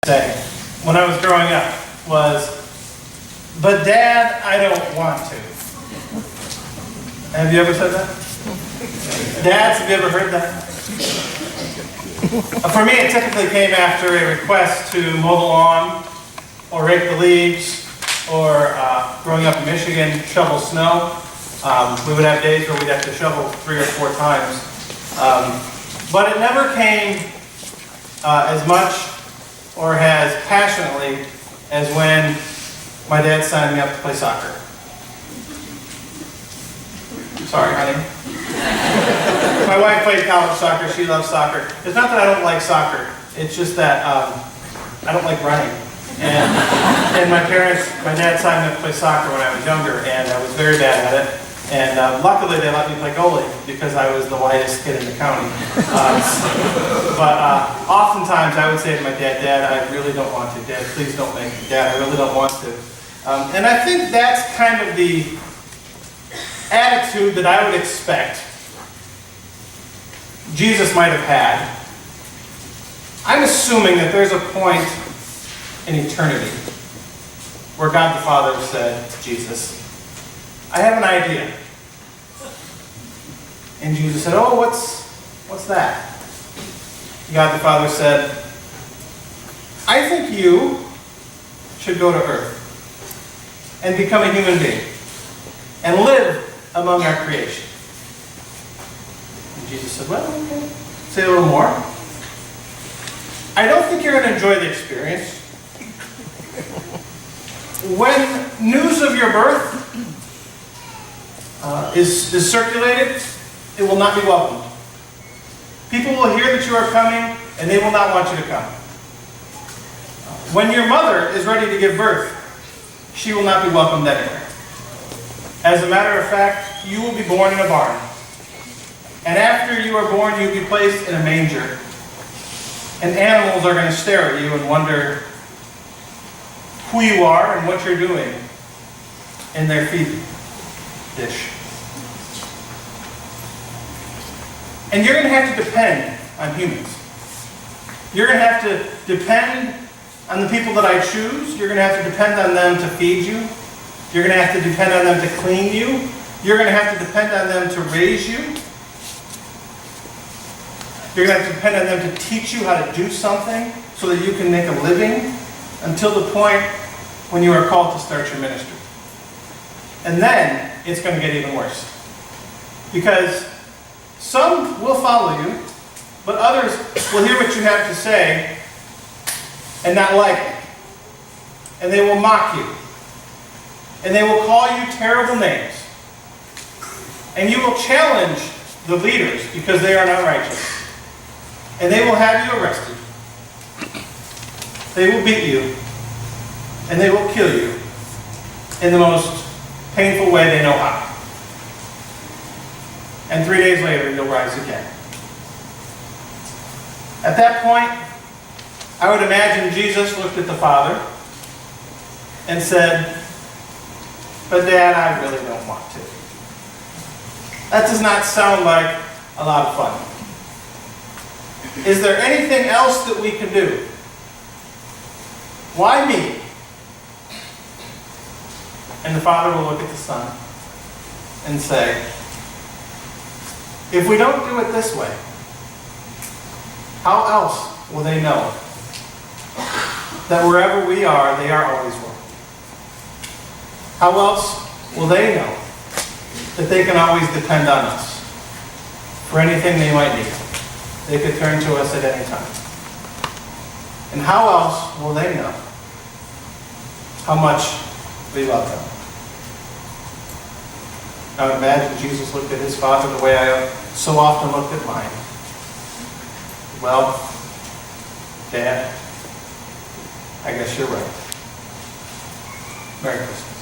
say when I was growing up was, "But Dad, I don't want to." Have you ever said that? Dads, have you ever heard that? For me, it typically came after a request to mow the lawn, or rake the leaves, or growing up in Michigan, shovel snow. We would have days where we'd have to shovel 3 or 4 times. But it never came as much or as passionately as when my dad signed me up to play soccer. Sorry, honey. My wife played college soccer. She loves soccer. It's not that I don't like soccer. It's just that I don't like running. And my dad signed me up to play soccer when I was younger, and I was very bad at it. And luckily they let me play goalie because I was the whitest kid in the county. But oftentimes I would say to my dad, "Dad, I really don't want to. Dad, please don't make me. Dad, I really don't want to." And I think that's kind of the attitude that I would expect Jesus might have had. I'm assuming that there's a point in eternity where God the Father said to Jesus, "I have an idea." And Jesus said, "Oh, what's that?" God the Father said, "I think you should go to earth and become a human being and live among our creation." And Jesus said, "Well, okay. Say a little more." "I don't think you're going to enjoy the experience. When news of your birth is circulated, it will not be welcomed. People will hear that you are coming, and they will not want you to come. When your mother is ready to give birth, she will not be welcomed anywhere. As a matter of fact, you will be born in a barn. And after you are born, you'll be placed in a manger. And animals are going to stare at you and wonder who you are and what you're doing in their feed dish. And you're going to have to depend on humans. You're going to have to depend on the people that I choose. You're going to have to depend on them to feed you. You're going to have to depend on them to clean you. You're going to have to depend on them to raise you. You're going to have to depend on them to teach you how to do something so that you can make a living until the point when you are called to start your ministry. And then it's going to get even worse. Because some will follow you, but others will hear what you have to say and not like it. And they will mock you. And they will call you terrible names. And you will challenge the leaders because they are not righteous. And they will have you arrested. They will beat you. And they will kill you in the most painful way they know how. And 3 days later, you'll rise again. At that point, I would imagine Jesus looked at the Father and said, "But Dad, I really don't want to. That does not sound like a lot of fun. Is there anything else that we can do? Why me?" And the Father will look at the Son and say, "If we don't do it this way, how else will they know that wherever we are, they are always welcome? How else will they know that they can always depend on us for anything they might need? They could turn to us at any time. And how else will they know how much we love them?" I would imagine Jesus looked at his Father the way I so often looked at mine. "Well, Dad, I guess you're right. Merry Christmas."